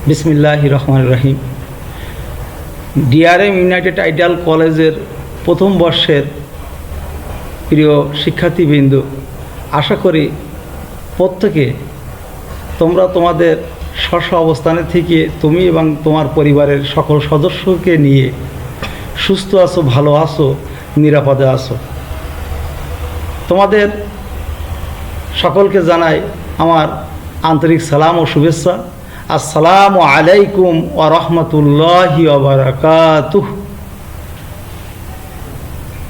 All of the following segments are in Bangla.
বিসমিল্লাহির রহমানির রহিম। ডিআরএম ইউনাইটেড আইডিয়াল কলেজের প্রথম বর্ষের প্রিয় শিক্ষার্থীবৃন্দ, আশা করি প্রত্যেকে তোমরা তোমাদের স্ব অবস্থানে থেকে তুমি এবং তোমার পরিবারের সকল সদস্যকে নিয়ে সুস্থ আছো, ভালো আছো, নিরাপদে আছো। তোমাদের সকলকে জানাই আমার আন্তরিক সালাম ও শুভেচ্ছা। আসসালামু আলাইকুম ওয়া রাহমাতুল্লাহি ওয়া বারাকাতুহু।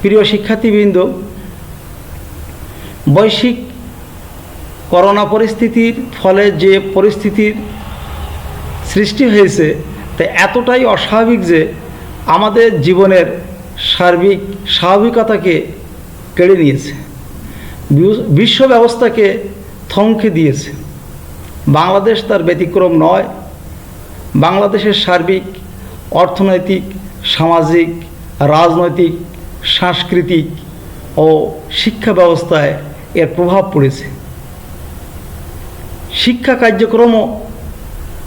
প্রিয় শিক্ষার্থীবৃন্দ, বৈশ্বিক করোনা পরিস্থিতির ফলে যে পরিস্থিতির সৃষ্টি হয়েছে তা এতটাই অস্বাভাবিক যে আমাদের জীবনের সার্বিক স্বাভাবিকতাকে কেড়ে নিয়েছে, বিশ্ব ব্যবস্থাকে থমকে দিয়েছে। বাংলাদেশ তার ব্যতিক্রম নয়। বাংলাদেশের সার্বিক অর্থনৈতিক, সামাজিক, রাজনৈতিক, সাংস্কৃতিক ও শিক্ষা ব্যবস্থায় এর প্রভাব পড়েছে। শিক্ষা কার্যক্রমও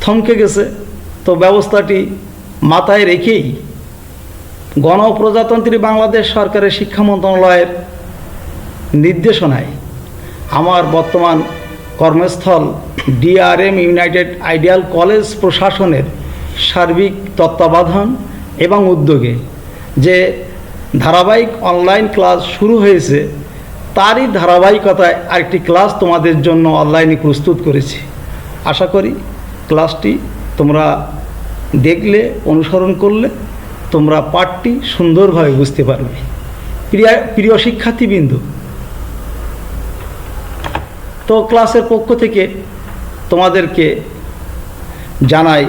থমকে গেছে। তো ব্যবস্থাটি মাথায় রেখেই গণপ্রজাতন্ত্রী বাংলাদেশ সরকারের শিক্ষা মন্ত্রণালয়ের নির্দেশনায় আমার বর্তমান কর্মস্থল ডিআরএম ইউনাইটেড আইডিয়াল কলেজ প্রশাসনের সার্বিক তত্ত্বাবধান এবং উদ্যোগে যে ধারাবাহিক অনলাইন ক্লাস শুরু হয়েছে তারই ধারাবাহিকতায় আরেকটি ক্লাস তোমাদের জন্য অনলাইনে প্রস্তুত করেছি। আশা করি ক্লাসটি তোমরা দেখলে, অনুসরণ করলে তোমরা পাঠটি সুন্দরভাবে বুঝতে পারবে। প্রিয় শিক্ষার্থীবৃন্দ, তো ক্লাসের পক্ষ থেকে তোমাদেরকে জানাই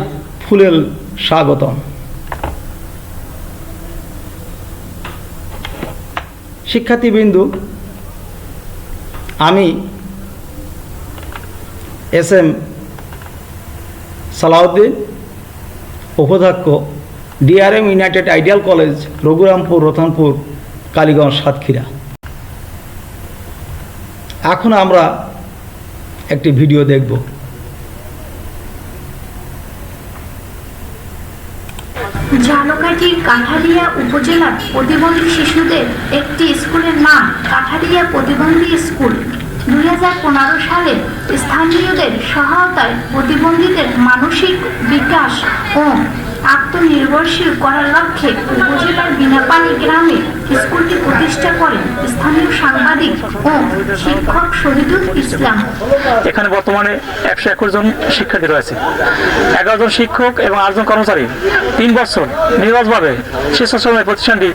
ফুলেল স্বাগতম। শিক্ষার্থীবৃন্দ, আমি এস.এম. সালাউদ্দিন, উপাধ্যক্ষ, DRM United ideal college, Raghurampur, Ratanpur, Kaliganj, Satkhira. এখন আমরা একটি ভিডিও দেখব। ঝালকাঠির কাঠারিয়া উপজেলার প্রতিবন্ধী শিশুদের একটি স্কুলের নাম কাঠারিয়া প্রতিবন্ধী স্কুল। 2015 সালে স্থানীয়দের সহায়তায় প্রতিবন্ধীদের মানসিক বিকাশ ও আত্মনির্ভরশীল করার লক্ষ্যে উপজেলার বিনাপানি গ্রামে স্কুলটি প্রতিষ্ঠা করেন স্থানীয় সাংবাদিক ও শিক্ষক শহীদুল ইসলাম। এখানে বর্তমানে 121 জন শিক্ষার্থী রয়েছে, 11 জন শিক্ষক এবং 8 জন কর্মচারী 3 বছর নিরলসভাবে স্বেচ্ছাসেবী প্রতিষ্ঠানটি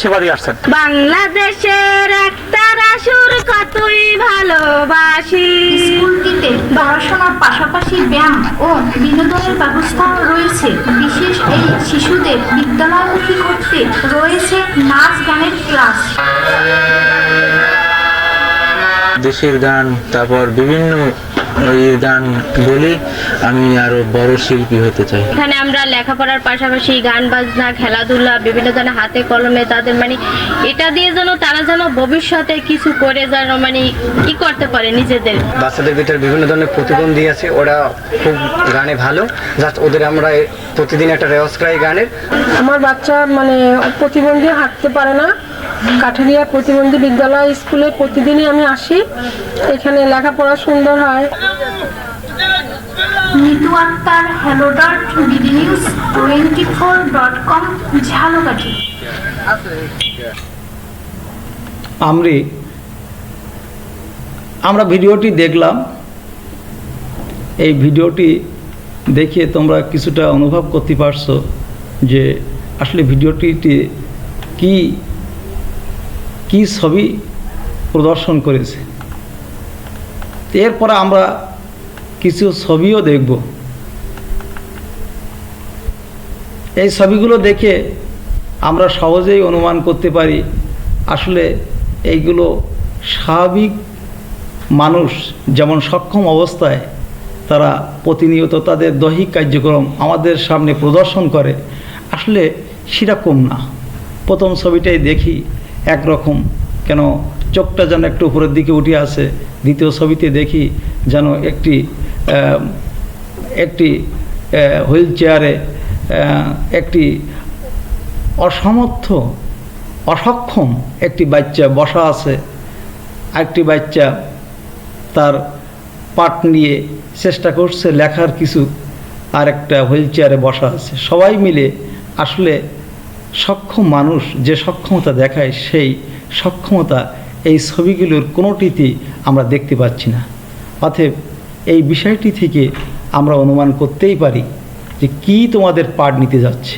সেবা দিয়ে আসছেন। বাংলাদেশের একটা রাসুর কতই ভালোবাসি। স্কুলটিতে পড়াশোনার পাশাপাশি ব্যায়াম ও বিনোদনের ব্যবস্থা রয়েছে। বিশেষ এই শিশুদের বিদ্যালয়মুখী করতে রয়েছে নাচ গানের ক্লাস। দেশের গান, তারপর বিভিন্ন গান বলে আমি আরো বড় শিল্পী হতে চাই। এখানে আমরা লেখাপড়ার পাশাপাশি গান বাজনা, খেলাধুলা, বিভিন্ন ধরনের হাতে কলমে তাদের এটা দিয়ে যেন তারা যেন ভবিষ্যতে কিছু করে যেন কি করতে পারে নিজেদের। বাচ্চাদের ভিতরে বিভিন্ন ধরনের প্রতিবন্ধী আছে, ওরা খুব গানে ভালো। জাস্ট ওদের আমরা প্রতিদিন একটা রেওয়াজ করাই গানের। আমার বাচ্চা প্রতিবন্ধী হাঁটতে পারে না। কাঠারিয়া প্রতিবন্ধী বিদ্যালয় স্কুলে প্রতিদিনই আমি আসি। এখানে লেখাপড়া সুন্দর হয়। নিতু আক্তার, hello.bdnews24.com, ঝালকাঠি। আমরা ভিডিওটি দেখলাম। এই ভিডিওটি দেখে তোমরা কিছুটা অনুভব করতে পারছো যে আসলে ভিডিওটিতে কি ছবি প্রদর্শন করেছে। এরপরে আমরা কিছু ছবিও দেখব। এই ছবিগুলো দেখে আমরা সহজেই অনুমান করতে পারি আসলে এইগুলো স্বাভাবিক মানুষ যেমন সক্ষম অবস্থায় তারা প্রতিনিয়ত তাদের দৈহিক কার্যক্রম আমাদের সামনে প্রদর্শন করে, আসলে সেরকম না। প্রথম ছবিটাই দেখি একরকম, কেন চোখটা যেন একটু উপরের দিকে উঠে আসে। দ্বিতীয় ছবিতে দেখি যেন একটি হুইল চেয়ারে একটি অসক্ষম একটি বাচ্চা বসা আছে, আরেকটি বাচ্চা তার পাঠ নিয়ে চেষ্টা করছে লেখার কিছু, আর একটা হুইল চেয়ারে বসা আছে। সবাই মিলে আসলে সক্ষম মানুষ যে সক্ষমতা দেখায়, সেই সক্ষমতা এই ছবিগুলোর কোনোটিতেই আমরা দেখতে পাচ্ছি না। অতএব এই বিষয়টি থেকে আমরা অনুমান করতেই পারি যে কি তোমাদের পাঠ নিতে যাচ্ছে।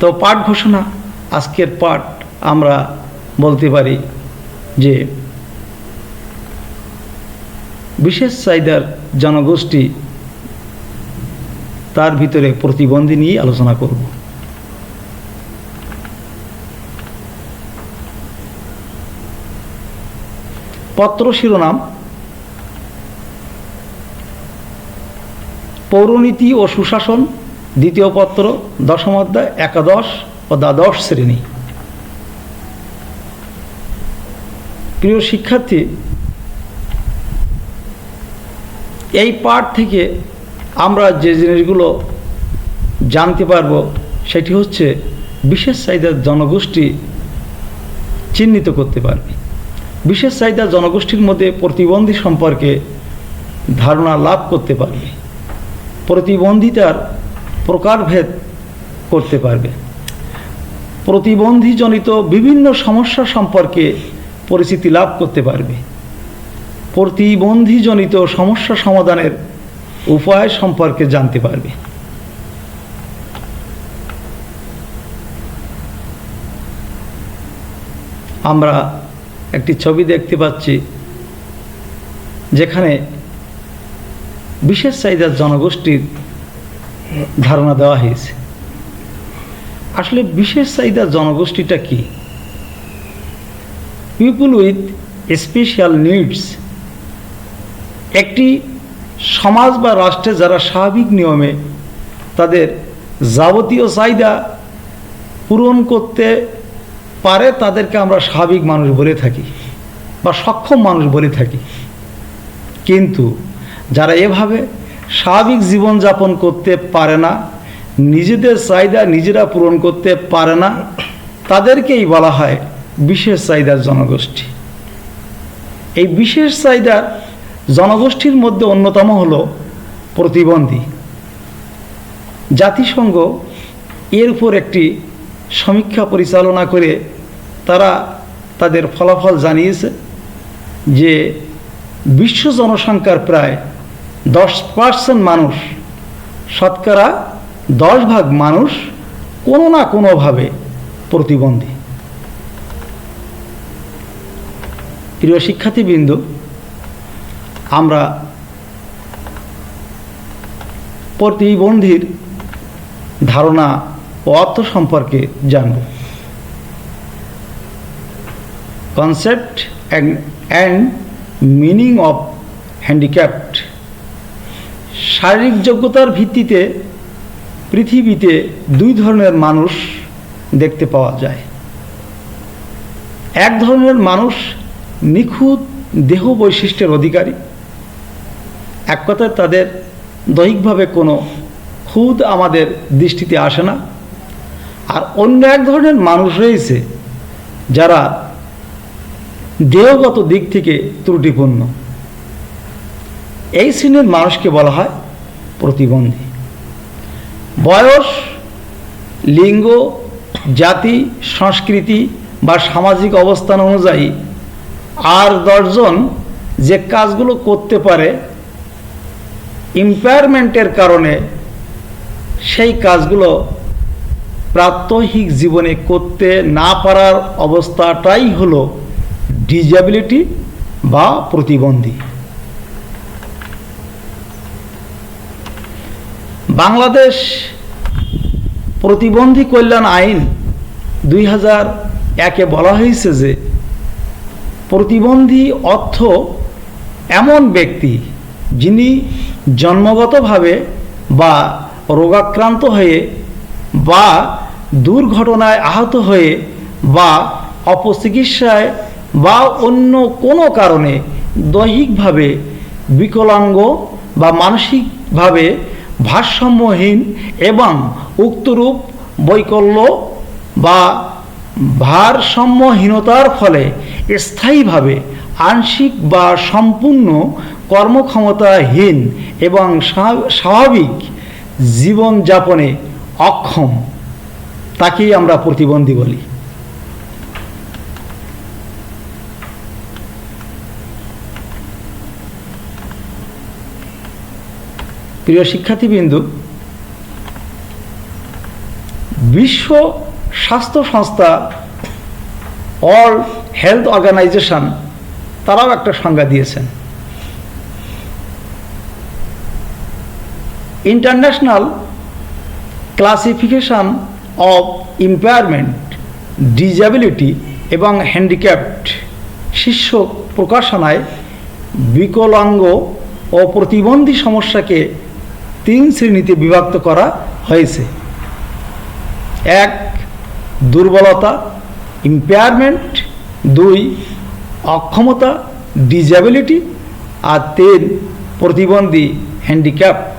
তো পাঠ ঘোষণা, আজকের পাঠ আমরা বলতে পারি যে বিশেষ চাহিদার জনগোষ্ঠী, তার ভিতরে প্রতিবন্ধী নিয়ে আলোচনা করব। পত্র শিরোনাম পৌরনীতি ও সুশাসন, দ্বিতীয় পত্র, দশম অধ্যায়, একাদশ ও দ্বাদশ শ্রেণী। প্রিয় শিক্ষার্থী, এই পাঠ থেকে আমরা যে জিনিসগুলো জানতে পারব সেটি হচ্ছে বিশেষ চাহিদার জনগোষ্ঠী চিহ্নিত করতে পারবে। বিশেষ চাহিদার জনগোষ্ঠীর মধ্যে প্রতিবন্ধী সম্পর্কে ধারণা লাভ করতে পারবে, প্রতিবন্ধিতার প্রকারভেদ করতে পারবে, প্রতিবন্ধীজনিত বিভিন্ন সমস্যা সম্পর্কে পরিচিতি লাভ করতে পারবে, প্রতিবন্ধীজনিত সমস্যা সমাধানের উপায় সম্পর্কে জানতে পারবে। আমরা একটি ছবি দেখতে পাচ্ছি যেখানে বিশেষ চাহিদার জনগোষ্ঠীর ধারণা দেওয়া হয়েছে। আসলে বিশেষ চাহিদার জনগোষ্ঠীটা কি? পিপল উইথ স্পেশাল নিডস, একটি সমাজ বা রাষ্ট্রে যারা স্বাভাবিক নিয়মে তাদের যাবতীয় চাহিদা পূরণ করতে পারে, তাদেরকে আমরা স্বাভাবিক মানুষ বলে থাকি বা সক্ষম মানুষ বলে থাকি। কিন্তু যারা এভাবে স্বাভাবিক জীবনযাপন করতে পারে না, নিজেদের চাহিদা নিজেরা পূরণ করতে পারে না, তাদেরকেই বলা হয় বিশেষ চাহিদার জনগোষ্ঠী। এই বিশেষ চাহিদার জনগোষ্ঠীর মধ্যে অন্যতম হলো প্রতিবন্ধী। জাতিসংঘ এর উপর একটি সমীক্ষা পরিচালনা করে তারা তাদের ফলাফল জানিয়েছে যে বিশ্ব জনসংখ্যার প্রায় 10% মানুষ, শতকরা 10 ভাগ মানুষ কোনো না কোনোভাবে প্রতিবন্ধী। প্রিয় শিক্ষার্থীবৃন্দ, আমরা প্রতিবন্ধীর ধারণা ও অর্থ সম্পর্কে জানব। Concept and meaning of handicapped. শারীরিক যোগ্যতার ভিত্তিতে পৃথিবীতে দুই ধরনের মানুষ দেখতে পাওয়া যায়। এক ধরনের মানুষ নিখুঁত দেহ বৈশিষ্ট্যের অধিকারী, এক কথায় তাদের দৈহিকভাবে কোনো খুঁত আমাদের দৃষ্টিতে আসে না। আর অন্য এক ধরনের মানুষ রয়েছে যারা দেহগত দিক থেকে ত্রুটিপূর্ণ। এই শ্রেণীর মানুষকে বলা হয় প্রতিবন্ধী। বয়স, লিঙ্গ, জাতি, সংস্কৃতি বা সামাজিক অবস্থান অনুযায়ী আর 10 জন যে কাজগুলো করতে পারে, ইম্পায়ারমেন্টের কারণে সেই কাজগুলো প্রাত্যহিক জীবনে করতে না পারার অবস্থাটাই হলো ডিসএবিলিটি বা প্রতিবন্ধী। বাংলাদেশ প্রতিবন্ধী কল্যাণ আইন 2001-এ বলা হয়েছে যে প্রতিবন্ধী অর্থ এমন ব্যক্তি যিনি জন্মগতভাবে বা রোগাক্রান্ত হয়ে বা দুর্ঘটনায় আহত হয়ে বা অপচিকিৎসায় বা অন্য কোনো কারণে দৈহিকভাবে বিকলাঙ্গ বা মানসিকভাবে ভারসাম্যহীন এবং উক্তরূপ বৈকল্য বা ভারসাম্যহীনতার ফলে স্থায়ীভাবে আংশিক বা সম্পূর্ণ কর্মক্ষমতাহীন এবং স্বাভাবিক জীবনযাপনে অক্ষম, তাকেই আমরা প্রতিবন্ধী বলি। প্রিয় শিক্ষার্থীবৃন্দ, বিশ্ব স্বাস্থ্য সংস্থা ওয়ার্ল্ড হেলথ অর্গানাইজেশন তারাও একটা সংজ্ঞা দিয়েছেন। International classification of impairment, disability এবং হ্যান্ডিক্যাপড শীর্ষক প্রকাশনায় বিকলাঙ্গ ও প্রতিবন্ধী সমস্যাকে 3 শ্রেণীতে বিভক্ত করা হয়েছে। 1 দুর্বলতা ইম্পেয়ারমেন্ট, 2 অক্ষমতা ডিসএবিলিটি, আর 3 প্রতিবন্ধী হ্যান্ডিক্যাপড।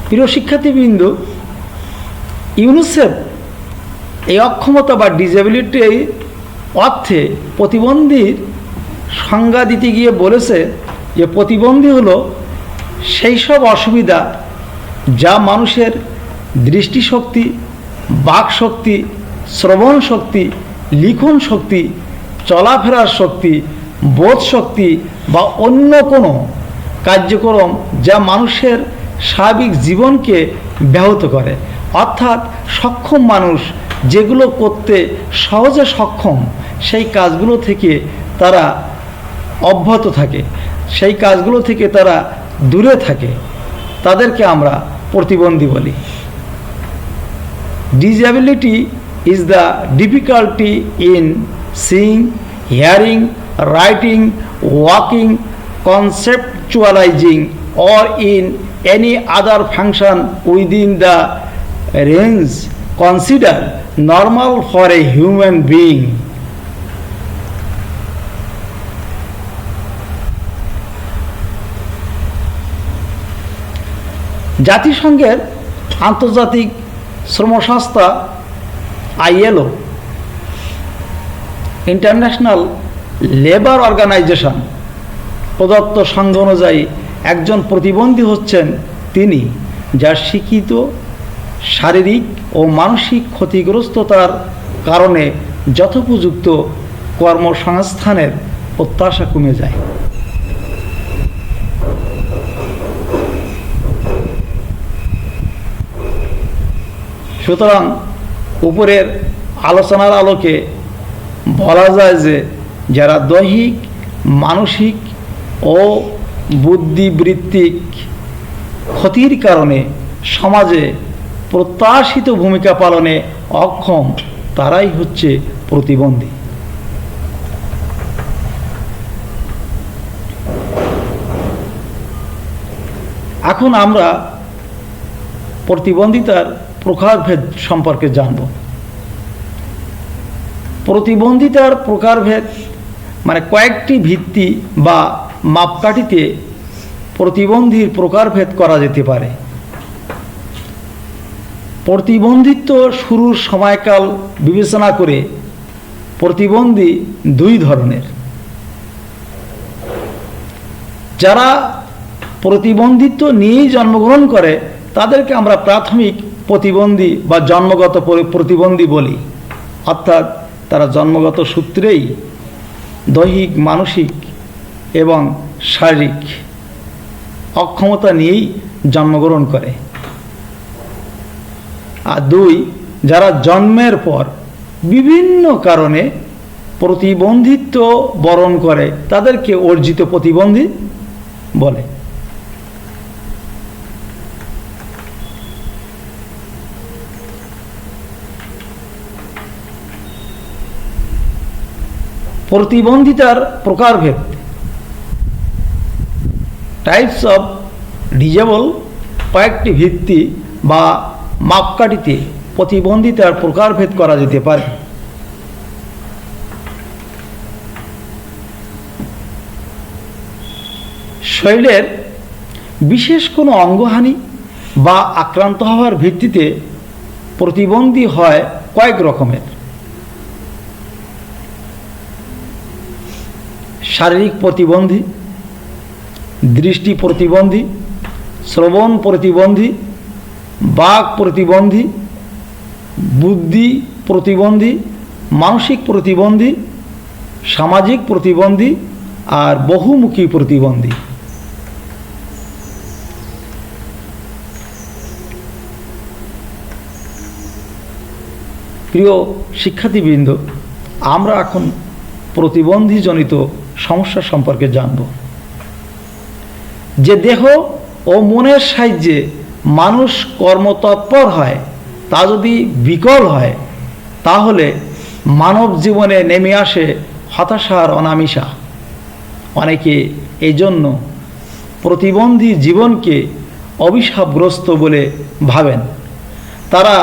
প্রিয় শিক্ষার্থীবৃন্দ, ইউনিসেফ এই অক্ষমতা বা ডিসএবিলিটি অর্থে প্রতিবন্ধীর সংজ্ঞা দিতে গিয়ে বলেছে যে প্রতিবন্ধী হলো সেই সব অসুবিধা যা মানুষের দৃষ্টিশক্তি, বাকশক্তি, শ্রবণ শক্তি, লিখন শক্তি, চলাফেরার শক্তি, বোধ শক্তি বা অন্য কোনো কার্যক্রম যা মানুষের স্বাভাবিক জীবনকে ব্যাহত করে। অর্থাৎ সক্ষম মানুষ যেগুলো করতে সহজে সক্ষম সেই কাজগুলো থেকে তারা অব্যাহত থাকে, সেই কাজগুলো থেকে তারা দূরে থাকে, তাদেরকে আমরা প্রতিবন্ধী বলি। Disability is the difficulty in seeing, hearing, writing, walking, conceptualizing or in any other function within the range considered normal for a human being. জাতিসংঘের আন্তর্জাতিক শ্রম সংস্থা ILO, ইন্টারন্যাশনাল লেবার অর্গানাইজেশন প্রদত্ত সংজ্ঞা অনুযায়ী একজন প্রতিবন্ধী হচ্ছেন তিনি যার শিক্ষিত শারীরিক ও মানসিক ক্ষতিগ্রস্ততার কারণে যথোপযুক্ত কর্মসংস্থানের প্রত্যাশা কমে যায়। সুতরাং উপরের আলোচনার আলোকে বলা যায় যে যারা দৈহিক, মানসিক ও বুদ্ধিবৃত্তিক ক্ষতির কারণে সমাজে প্রত্যাশিত ভূমিকা পালনে অক্ষম তারাই হচ্ছে প্রতিবন্ধী। এখন আমরা প্রতিবন্ধিতার প্রকারভেদ সম্পর্কে জানব। প্রতিবন্ধিতার প্রকারভেদ মানে কয়েকটি ভিত্তি বা মাপকাঠিতে প্রতিবন্ধীর প্রকারভেদ করা যেতে পারে। প্রতিবন্ধিত্ব শুরুর সময়কাল বিবেচনা করে প্রতিবন্ধী 2 ধরনের। যারা প্রতিবন্ধিত্ব নিয়েই জন্মগ্রহণ করে তাদেরকে আমরা প্রাথমিক প্রতিবন্ধী বা জন্মগত প্রতিবন্ধী বলি। অর্থাৎ তারা জন্মগত সূত্রেই দৈহিক, মানসিক এবং শারীরিক অক্ষমতা নিয়েই জন্মগ্রহণ করে। আর 2 যারা জন্মের পর বিভিন্ন কারণে প্রতিবন্ধিত্ব বরণ করে তাদেরকে অর্জিত প্রতিবন্ধী বলে। প্রতিবন্ধিতার প্রকারভেদ, টাইপস অফ ডিজেবল, কয়েকটি ভিত্তি বা মাপকাঠিতে প্রতিবন্ধিতার প্রকারভেদ করা যেতে পারে। শরীরের বিশেষ কোনো অঙ্গহানি বা আক্রান্ত হওয়ার ভিত্তিতে প্রতিবন্ধী হয় কয়েক রকমের। শারীরিক প্রতিবন্ধী, দৃষ্টি প্রতিবন্ধী, শ্রবণ প্রতিবন্ধী, বাক প্রতিবন্ধী, বুদ্ধি প্রতিবন্ধী, মানসিক প্রতিবন্ধী, সামাজিক প্রতিবন্ধী আর বহুমুখী প্রতিবন্ধী। প্রিয় শিক্ষার্থীবৃন্দ, আমরা এখন প্রতিবন্ধীজনিত সমস্যা সম্পর্কে জানব। যে দেহ ও মনের সাহায্যে মানুষ কর্মতৎপর হয় তা যদি বিকল হয় তাহলে মানব জীবনে নেমে আসে হতাশার অনামিশা। অনেকে এই জন্য প্রতিবন্ধী জীবনকে অভিশাপগ্রস্ত বলে ভাবেন। তারা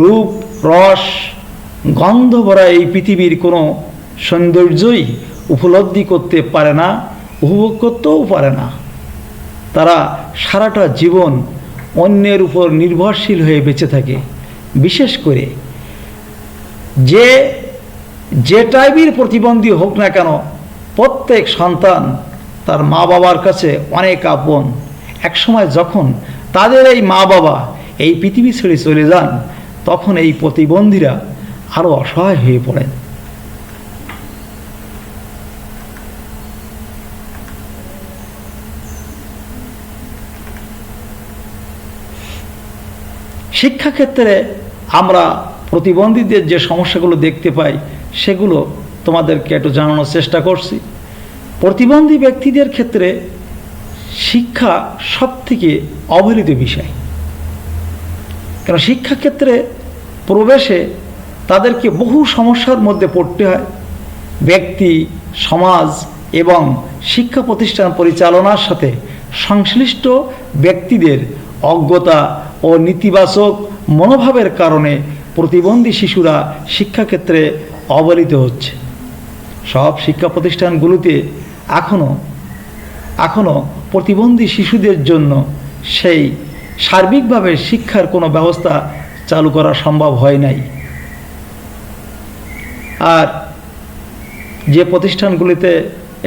রূপ, রস, গন্ধ ভরা এই পৃথিবীর কোনো সৌন্দর্যই উপলব্ধি করতে পারে না, উপভোগ করতেও পারে না। তারা সারাটা জীবন অন্যের উপর নির্ভরশীল হয়ে বেঁচে থাকে। বিশেষ করে যে টাইপের প্রতিবন্ধী হোক না কেন, প্রত্যেক সন্তান তার মা বাবার কাছে অনেক আপন। একসময় যখন তাদের এই মা বাবা এই পৃথিবী ছেড়ে চলে যান তখন এই প্রতিবন্ধীরা আরও অসহায় হয়ে পড়েন। শিক্ষাক্ষেত্রে আমরা প্রতিবন্ধীদের যে সমস্যাগুলো দেখতে পাই সেগুলো তোমাদেরকে একটু জানানোর চেষ্টা করছি। প্রতিবন্ধী ব্যক্তিদের ক্ষেত্রে শিক্ষা সবথেকে অবহেলিত বিষয়। কারণ শিক্ষাক্ষেত্রে প্রবেশে তাদেরকে বহু সমস্যার মধ্যে পড়তে হয়। ব্যক্তি, সমাজ এবং শিক্ষা প্রতিষ্ঠান পরিচালনার সাথে সংশ্লিষ্ট ব্যক্তিদের অজ্ঞতা ও নেতিবাচক মনোভাবের কারণে প্রতিবন্ধী শিশুরা শিক্ষাক্ষেত্রে অবহেলিত হচ্ছে। সব শিক্ষা প্রতিষ্ঠানগুলোতে এখনও প্রতিবন্ধী শিশুদের জন্য সেই সার্বিকভাবে শিক্ষার কোনো ব্যবস্থা চালু করা সম্ভব হয় নাই। আর যে প্রতিষ্ঠানগুলিতে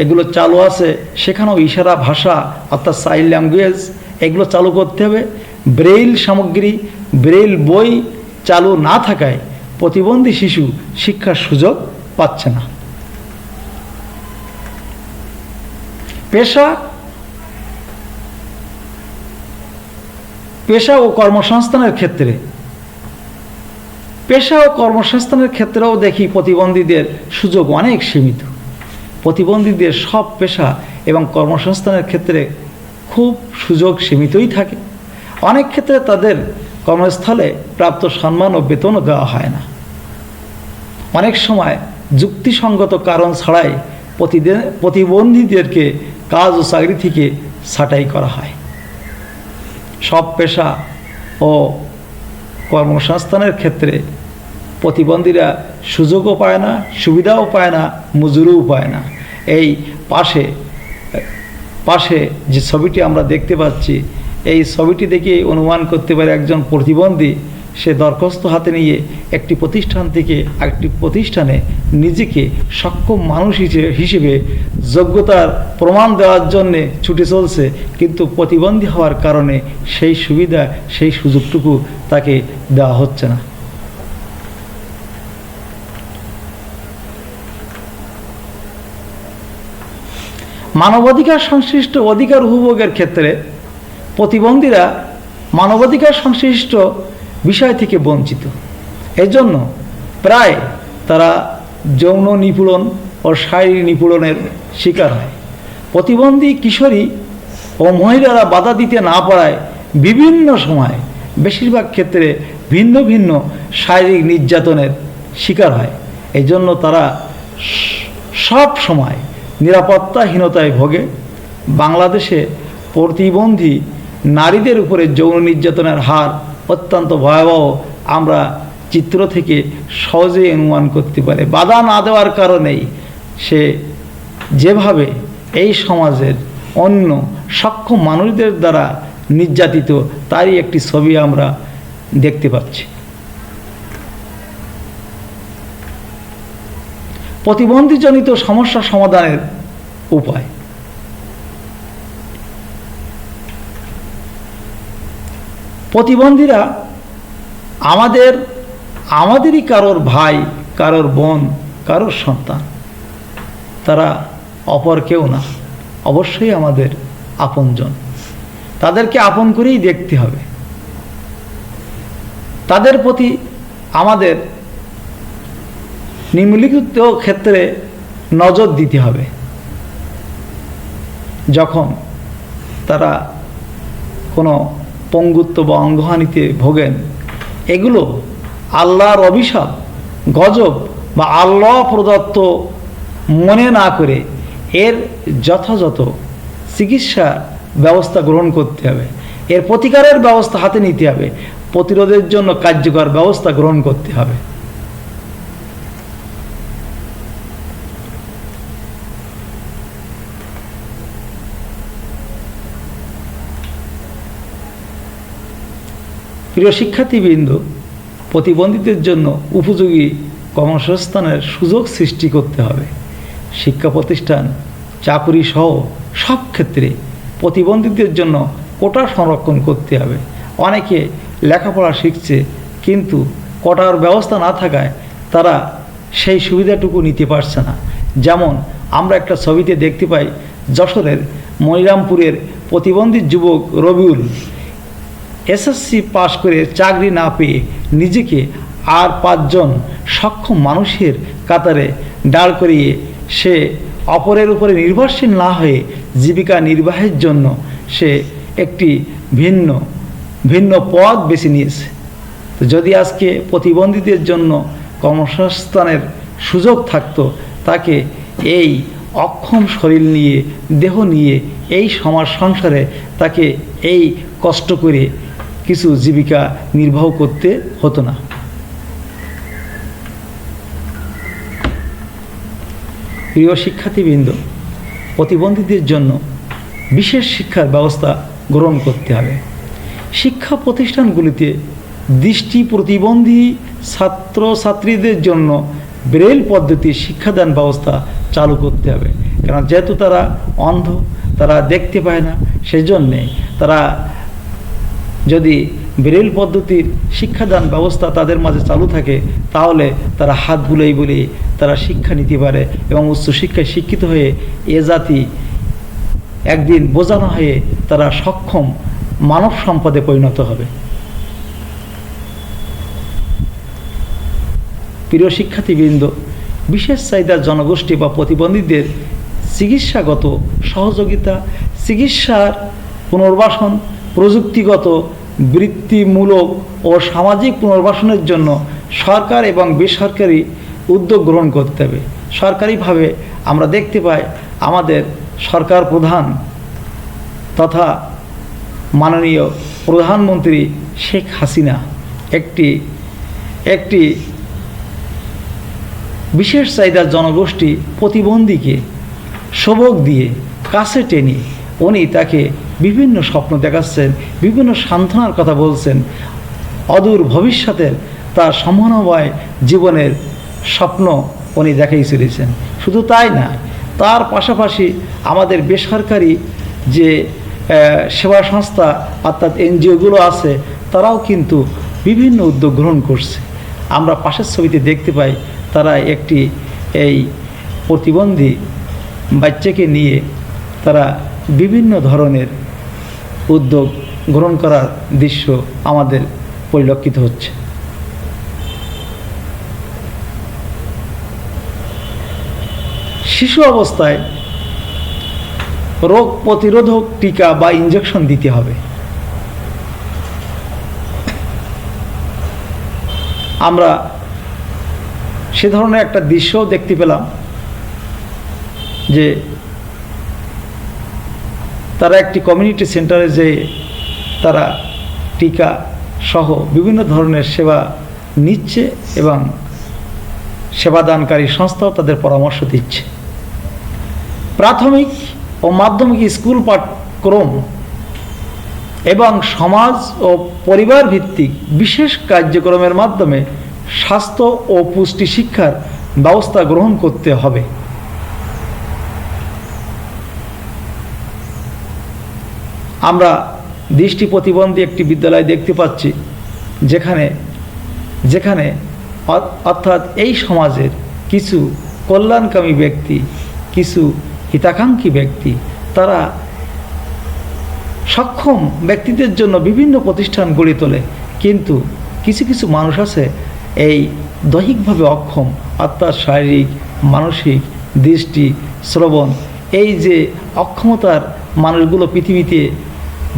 এগুলো চালু আছে সেখানেও ইশারা ভাষা অর্থাৎ সাইন ল্যাঙ্গুয়েজ এগুলো চালু করতে হবে। ব্রেইল সামগ্রী, ব্রেইল বই চালু না থাকায় প্রতিবন্ধী শিশু শিক্ষার সুযোগ পাচ্ছে না। পেশা ও কর্মসংস্থানের ক্ষেত্রেও দেখি প্রতিবন্ধীদের সুযোগ অনেক সীমিত। প্রতিবন্ধীদের সব পেশা এবং কর্মসংস্থানের ক্ষেত্রে খুব সুযোগ সীমিতই থাকে। অনেক ক্ষেত্রে তাদের কর্মস্থলে প্রাপ্ত সম্মান ও বেতনও দেওয়া হয় না। অনেক সময় যুক্তিসঙ্গত কারণ ছাড়াই প্রতিবন্ধীদেরকে কাজ ও চাকরি থেকে ছাঁটাই করা হয়। সব পেশা ও কর্মসংস্থানের ক্ষেত্রে প্রতিবন্ধীরা সুযোগও পায় না, সুবিধাও পায় না, মজুরিও পায় না। এই পাশে যে ছবিটি আমরা দেখতে পাচ্ছি, এই ছবিটি দেখে অনুমান করতে পারে একজন প্রতিবন্ধী সে দরখাস্ত হাতে নিয়ে একটি প্রতিষ্ঠান থেকে আরেকটি প্রতিষ্ঠানে নিজেকে সক্ষম মানুষ হিসেবে যোগ্যতার প্রমাণ দেওয়ার জন্যে ছুটে চলছে, কিন্তু প্রতিবন্ধী হওয়ার কারণে সেই সুবিধা, সেই সুযোগটুকু তাকে দেওয়া হচ্ছে না। মানবাধিকার সংশ্লিষ্ট অধিকার উপভোগের ক্ষেত্রে প্রতিবন্ধীরা মানবাধিকার সংশ্লিষ্ট বিষয় থেকে বঞ্চিত। এজন্য প্রায় তারা যৌন নিপীড়ন ও শারীরিক নিপীড়নের শিকার হয়। প্রতিবন্ধী কিশোরী ও মহিলারা বাধা দিতে না পারায় বিভিন্ন সময়, বেশিরভাগ ক্ষেত্রে ভিন্ন ভিন্ন শারীরিক নির্যাতনের শিকার হয়। এই জন্য তারা সব সময় নিরাপত্তাহীনতায় ভোগে। বাংলাদেশে প্রতিবন্ধী নারীদের উপরে যৌন নির্যাতনের হার অত্যন্ত ভয়াবহ আমরা চিত্র থেকে সহজেই অনুমান করতে পারি। বাধা না দেওয়ার কারণেই সে যেভাবে এই সমাজের অন্য সক্ষম মানুষদের দ্বারা নির্যাতিত, তারই একটি ছবি আমরা দেখতে পাচ্ছি। প্রতিবন্ধীজনিত সমস্যা সমাধানের উপায়। প্রতিবন্ধীরা আমাদেরই কারোর ভাই, কারোর বোন, কারোর সন্তান। তারা অপর কেউ না, অবশ্যই আমাদের আপনজন। তাদেরকে আপন করেই দেখতে হবে। তাদের প্রতি আমাদের নিম্নলিখিত ক্ষেত্রে নজর দিতে হবে। যখন তারা কোনো পঙ্গুত্ব বা অঙ্গহানিতে ভোগেন, এগুলো আল্লাহর অভিশাপ, গজব বা আল্লাহ প্রদত্ত মনে না করে এর যথাযথ চিকিৎসা ব্যবস্থা গ্রহণ করতে হবে। এর প্রতিকারের ব্যবস্থা হাতে নিতে হবে। প্রতিরোধের জন্য কার্যকর ব্যবস্থা গ্রহণ করতে হবে। প্রিয় শিক্ষার্থীবৃন্দ, প্রতিবন্ধীদের জন্য উপযোগী কর্মসংস্থানের সুযোগ সৃষ্টি করতে হবে। শিক্ষা প্রতিষ্ঠান, চাকুরি সহ সব ক্ষেত্রে প্রতিবন্ধীদের জন্য কোটা সংরক্ষণ করতে হবে। অনেকে লেখাপড়া শিখছে, কিন্তু কোটার ব্যবস্থা না থাকায় তারা সেই সুবিধাটুকু নিতে পারছে না। যেমন আমরা একটা ছবিতে দেখতে পাই, যশোরের মনিরামপুরের প্রতিবন্ধী যুবক রবিউল এসএসসি পাশ করে চাকরি না পেয়ে নিজেকে আর 5 জন সক্ষম মানুষের কাতারে দাঁড় করিয়ে সে অপরের উপরে নির্ভরশীল না হয়ে জীবিকা নির্বাহের জন্য সে একটি ভিন্ন পথ বেছে নিয়েছে। তো যদি আজকে প্রতিবন্ধীদের জন্য কর্মসংস্থানের সুযোগ থাকতো, তাকে এই অক্ষম শরীর নিয়ে, দেহ নিয়ে এই সমাজ সংসারে তাকে এই কষ্ট করে কিছু জীবিকা নির্বাহ করতে হতো না। প্রিয় শিক্ষার্থীবৃন্দ, প্রতিবন্ধীদের জন্য বিশেষ শিক্ষার ব্যবস্থা গ্রহণ করতে হবে। শিক্ষা প্রতিষ্ঠানগুলিতে দৃষ্টি প্রতিবন্ধী ছাত্রছাত্রীদের জন্য ব্রেইল পদ্ধতির শিক্ষাদান ব্যবস্থা চালু করতে হবে। কারণ যেহেতু তারা অন্ধ, তারা দেখতে পায় না, সেজন্যে তারা যদি ব্রেইল পদ্ধতির শিক্ষাদান ব্যবস্থা তাদের মাঝে চালু থাকে, তাহলে তারা হাত বুলাই বলে তারা শিক্ষা নিতে পারে এবং উচ্চশিক্ষায় শিক্ষিত হয়ে এ জাতি একদিন বোঝানো হয়ে তারা সক্ষম মানব সম্পদে পরিণত হবে। প্রিয় শিক্ষার্থীবৃন্দ, বিশেষ চাহিদার জনগোষ্ঠী বা প্রতিবন্ধীদের চিকিৎসাগত সহযোগিতা, চিকিৎসার পুনর্বাসন, প্রযুক্তিগত, বৃত্তিমূলক ও সামাজিক পুনর্বাসনের জন্য সরকার এবং বেসরকারি উদ্যোগ গ্রহণ করতে হবে। সরকারিভাবে আমরা দেখতে পাই আমাদের সরকার প্রধান তথা মাননীয় প্রধানমন্ত্রী শেখ হাসিনা একটি বিশেষ চাহিদার জনগোষ্ঠী প্রতিবন্ধীকে সবক দিয়ে কাছে টেনে উনি তাকে বিভিন্ন স্বপ্ন দেখাচ্ছেন, বিভিন্ন সান্ত্বনার কথা বলছেন, অদূর ভবিষ্যতের তার সম্ভাবনাময় জীবনের স্বপ্ন উনি দেখাই চলেছেন। শুধু তাই না, তার পাশাপাশি আমাদের বেসরকারি যে সেবা সংস্থা অর্থাৎ এনজিওগুলো আছে, তারাও কিন্তু বিভিন্ন উদ্যোগ গ্রহণ করছে। আমরা পাশের ছবিতে দেখতে পাই তারা একটি এই প্রতিবন্ধী বাচ্চাকে নিয়ে তারা বিভিন্ন ধরনের উদ্যোগ গ্রহণ করার দৃশ্য আমাদের পরিলক্ষিত হচ্ছে। শিশু অবস্থায় রোগ প্রতিরোধক টিকা বা ইনজেকশন দিতে হবে। আমরা সে ধরনের একটা দৃশ্যও দেখতে পেলাম যে তারা একটি কমিউনিটি সেন্টারে যে তারা টিকা সহ বিভিন্ন ধরনের সেবা নিচ্ছে এবং সেবাদানকারী সংস্থাও তাদের পরামর্শ দিচ্ছে। প্রাথমিক ও মাধ্যমিক স্কুল ক্রম এবং সমাজ ও পরিবার ভিত্তিক বিশেষ কার্যক্রমের মাধ্যমে স্বাস্থ্য ও পুষ্টি শিক্ষার ব্যবস্থা গ্রহণ করতে হবে। আমরা দৃষ্টি প্রতিবন্ধী একটি বিদ্যালয় দেখতে পাচ্ছি, যেখানে অর্থাৎ এই সমাজের কিছু কল্যাণকামী ব্যক্তি, কিছু হিতাকাঙ্ক্ষী ব্যক্তি, তারা সক্ষম ব্যক্তিদের জন্য বিভিন্ন প্রতিষ্ঠান গড়ে তোলে, কিন্তু কিছু কিছু মানুষ আছে এই দৈহিকভাবে অক্ষম, অর্থাৎ শারীরিক, মানসিক, দৃষ্টি, শ্রবণ, এই যে অক্ষমতার মানুষগুলো পৃথিবীতে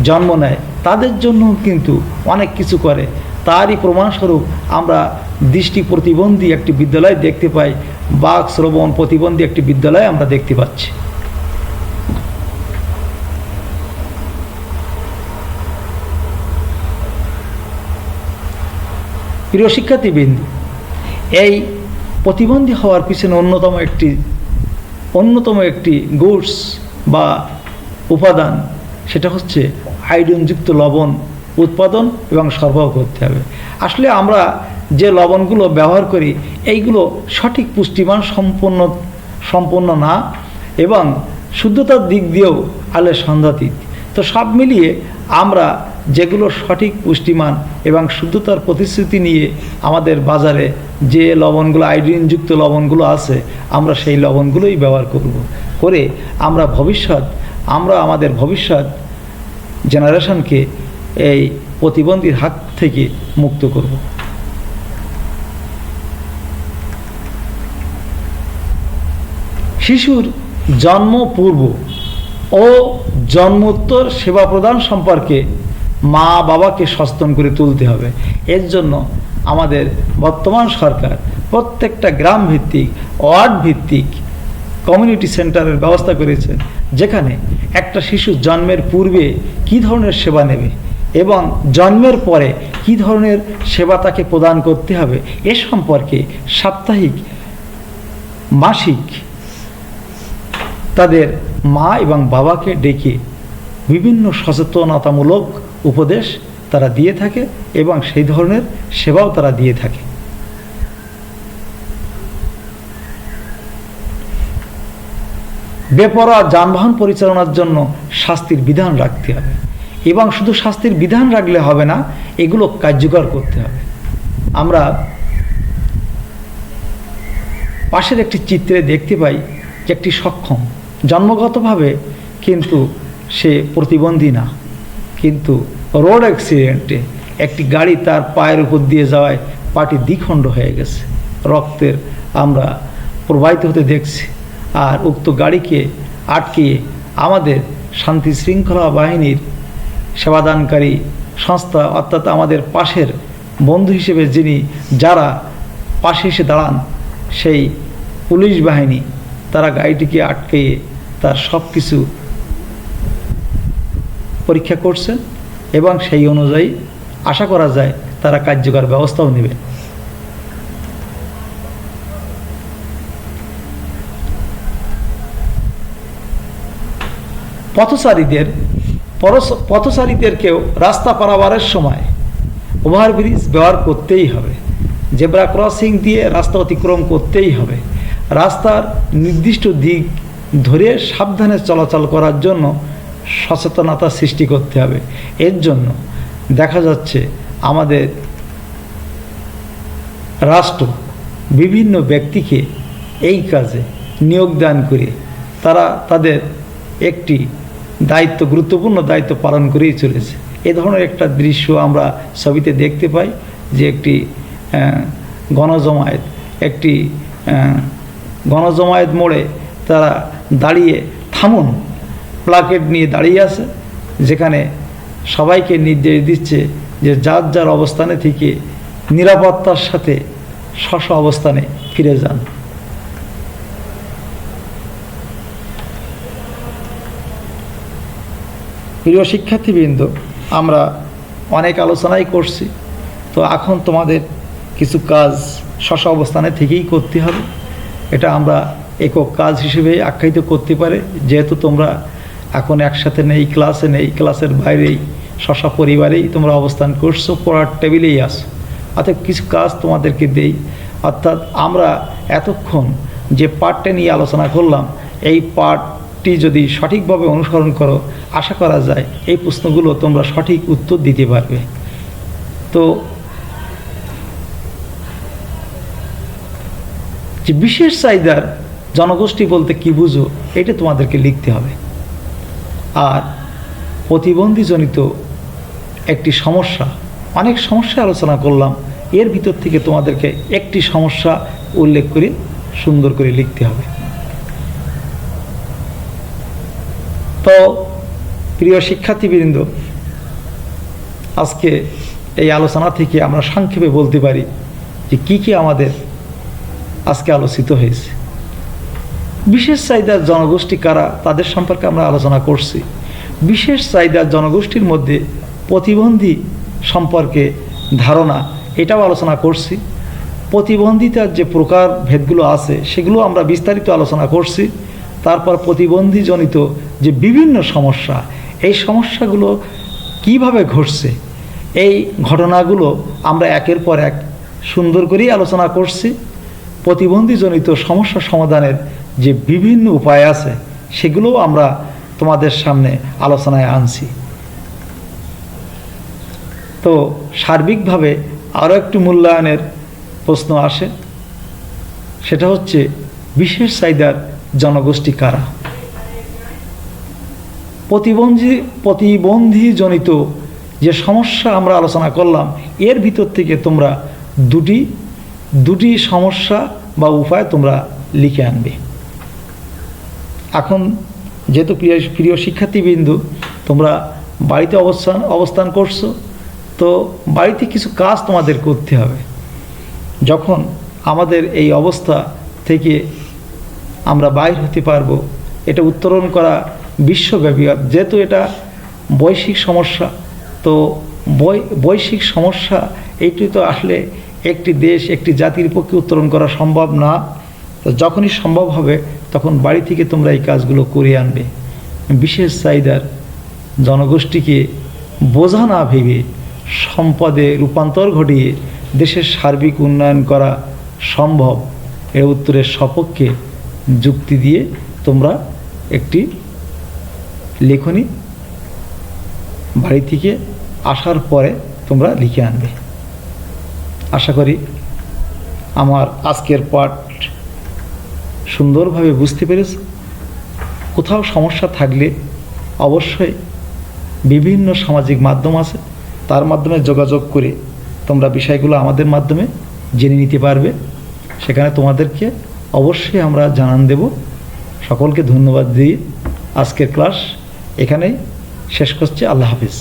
জন্ম নেয়, তাদের জন্য কিন্তু অনেক কিছু করে। তারই প্রমাণস্বরূপ আমরা দৃষ্টি প্রতিবন্ধী একটি বিদ্যালয় দেখতে পাই, বাক শ্রবণ প্রতিবন্ধী একটি বিদ্যালয় আমরা দেখতে পাচ্ছি। প্রিয় শিক্ষার্থীবৃন্দ, এই প্রতিবন্ধী হওয়ার পিছনে অন্যতম একটি গুডস বা উপাদান, সেটা হচ্ছে আয়োডিনযুক্ত লবণ উৎপাদন এবং সরবরাহ করতে হবে। আসলে আমরা যে লবণগুলো ব্যবহার করি, এইগুলো সঠিক পুষ্টিমান সম্পন্ন না এবং শুদ্ধতার দিক দিয়েও আলে সন্দেহাতীত। তো সব মিলিয়ে আমরা যেগুলো সঠিক পুষ্টিমান এবং শুদ্ধতার প্রতিশ্রুতি নিয়ে আমাদের বাজারে যে লবণগুলো, আয়োডিনযুক্ত লবণগুলো আছে, আমরা সেই লবণগুলোই ব্যবহার করে আমরা আমাদের ভবিষ্যৎ জেনারেশনকে এই প্রতিবন্ধীর হাত থেকে মুক্ত করব। শিশুর জন্মপূর্ব ও জন্মোত্তর সেবা প্রদান সম্পর্কে মা বাবাকে সচেতন করে তুলতে হবে। এর জন্য আমাদের বর্তমান সরকার প্রত্যেকটা গ্রাম ভিত্তিক, ওয়ার্ড ভিত্তিক কমিউনিটি সেন্টারের ব্যবস্থা করেছেন, যেখানে একটা শিশু জন্মের পূর্বে কী ধরনের সেবা নেবে এবং জন্মের পরে কী ধরনের সেবা তাকে প্রদান করতে হবে, এ সম্পর্কে সাপ্তাহিক, মাসিক তাদের মা এবং বাবাকে ডেকে বিভিন্ন সচেতনতামূলক উপদেশ তারা দিয়ে থাকে এবং সেই ধরনের সেবাও তারা দিয়ে থাকে। বেপরোয়া যানবাহন পরিচালনার জন্য শাস্তির বিধান রাখতে হবে এবং শুধু শাস্তির বিধান রাখলে হবে না, এগুলো কার্যকর করতে হবে। আমরা পাশের একটি চিত্রে দেখতে পাই যে একটি সক্ষম, জন্মগতভাবে কিন্তু সে প্রতিবন্ধী না, কিন্তু রোড অ্যাক্সিডেন্টে একটি গাড়ি তার পায়ের উপর দিয়ে যাওয়ায় পাটি দ্বিখণ্ড হয়ে গেছে, রক্তের আমরা প্রবাহিত হতে দেখছি। আর উক্ত গাড়িকে আটকিয়ে আমাদের শান্তি শৃঙ্খলা বাহিনীর সেবাদানকারী সংস্থা, অর্থাৎ আমাদের পাশের বন্ধু হিসেবে যারা পাশে এসে দাঁড়ান, সেই পুলিশ বাহিনী, তারা গাড়িটিকে আটকিয়ে তার সব কিছু পরীক্ষা করছেন এবং সেই অনুযায়ী আশা করা যায় তারা কার্যকর ব্যবস্থাও নেবে। পথচারীদেরকেও রাস্তা পারাবারের সময় ওভারব্রিজ ব্যবহার করতেই হবে, জেব্রা ক্রসিং দিয়ে রাস্তা অতিক্রম করতেই হবে। রাস্তার নির্দিষ্ট দিক ধরে সাবধানে চলাচল করার জন্য সচেতনতা সৃষ্টি করতে হবে। এর জন্য দেখা যাচ্ছে আমাদের রাষ্ট্র বিভিন্ন ব্যক্তিকে এই কাজে নিয়োগ দান করে তারা তাদের একটি গুরুত্বপূর্ণ দায়িত্ব পালন করেই চলেছে। এ ধরনের একটা দৃশ্য আমরা ছবিতে দেখতে পাই যে একটি গণজমায়েত মোড়ে তারা দাঁড়িয়ে থামুন প্লাকেট নিয়ে দাঁড়িয়ে আছে, যেখানে সবাইকে নির্দেশ দিচ্ছে যে যার যার অবস্থানে থেকে নিরাপত্তার সাথে স্ব অবস্থানে ফিরে যান। প্রিয় শিক্ষার্থীবৃন্দ, আমরা অনেক আলোচনাই করছি, তো এখন তোমাদের কিছু কাজ স্ব অবস্থানে থেকেই করতে হবে। এটা আমরা একক কাজ হিসেবে আখ্যায়িত করতে পারে, যেহেতু তোমরা এখন একসাথে নেই, ক্লাসে নেই, ক্লাসের বাইরেই শশা পরিবারেই তোমরা অবস্থান করছো, পড়ার টেবিলেই আসো। অর্থাৎ কিছু কাজ তোমাদেরকে দেই, অর্থাৎ আমরা এতক্ষণ যে পাঠটা নিয়ে আলোচনা করলাম, এই পাঠটি যদি সঠিকভাবে অনুসরণ করো, আশা করা যায় এই প্রশ্নগুলো তোমরা সঠিক উত্তর দিতে পারবে। তো যে বিশেষ চাহিদার জনগোষ্ঠী বলতে কি বুঝো, এটা তোমাদেরকে লিখতে হবে। আর প্রতিবন্ধীজনিত একটি সমস্যা, অনেক সমস্যা আলোচনা করলাম, এর ভিতর থেকে তোমাদেরকে একটি সমস্যা উল্লেখ করে সুন্দর করে লিখতে হবে। তো প্রিয় শিক্ষার্থীবৃন্দ, আজকে এই আলোচনা থেকে আমরা সংক্ষেপে বলতে পারি যে কী কী আমাদের আজকে আলোচিত হয়েছে। বিশেষ চাহিদার জনগোষ্ঠী কারা, তাদের সম্পর্কে আমরা আলোচনা করছি। বিশেষ চাহিদার জনগোষ্ঠীর মধ্যে প্রতিবন্ধী সম্পর্কে ধারণা, এটাও আলোচনা করছি। প্রতিবন্ধিতার যে প্রকার ভেদগুলো আছে সেগুলো আমরা বিস্তারিত আলোচনা করছি। তারপর প্রতিবন্ধীজনিত যে বিভিন্ন সমস্যা, এই সমস্যাগুলো কিভাবে ঘটছে, এই ঘটনাগুলো আমরা একের পর এক সুন্দর করেই আলোচনা করছি। প্রতিবন্ধীজনিত সমস্যা সমাধানের যে বিভিন্ন উপায় আছে সেগুলোও আমরা তোমাদের সামনে আলোচনায় আনছি। তো সার্বিকভাবে আরও একটি মূল্যায়নের প্রশ্ন আসে, সেটা হচ্ছে বিশেষ চাহিদার জনগোষ্ঠী কারা। প্রতিবন্ধীজনিত যে সমস্যা আমরা আলোচনা করলাম, এর ভিতর থেকে তোমরা দুটি সমস্যা বা উপায় তোমরা লিখে আনবে। এখন যেহেতু প্রিয় শিক্ষার্থীবৃন্দু, তোমরা বাড়িতে অবস্থান করছো, তো বাড়িতে কিছু কাজ তোমাদের করতে হবে। যখন আমাদের এই অবস্থা থেকে আমরা বাইর হতে পারবো, এটা উত্তরণ করা বিশ্বব্যাপী, যেহেতু এটা বৈশ্বিক সমস্যা, তো বৈশ্বিক সমস্যা এইটি তো আসলে একটি দেশ, একটি জাতির পক্ষে উত্তরণ করা সম্ভব না। তো যখনই সম্ভব হবে তখন বাড়ি থেকে তোমরা এই কাজগুলো করে আনবে। বিশেষ চাহিদার জনগোষ্ঠীকে বোঝা না ভেবে সম্পদে রূপান্তর ঘটিয়ে দেশের সার্বিক উন্নয়ন করা সম্ভব, এর উত্তরের সপক্ষে যুক্তি দিয়ে তোমরা একটি লেখনী বাড়ি থেকে আসার পরে তোমরা লিখে আনবে। আশা করি আমার আজকের পাঠ সুন্দরভাবে বুঝতে পেরেছ। কোথাও সমস্যা থাকলে অবশ্যই বিভিন্ন সামাজিক মাধ্যম আছে, তার মাধ্যমে যোগাযোগ করে তোমরা বিষয়গুলো আমাদের মাধ্যমে জেনে নিতে পারবে। সেখানে তোমাদেরকে অবশ্যই আমরা জানান দেব। সকলকে ধন্যবাদ দিয়ে আজকের ক্লাস এখানেই শেষ করছি। আল্লাহ হাফিজ।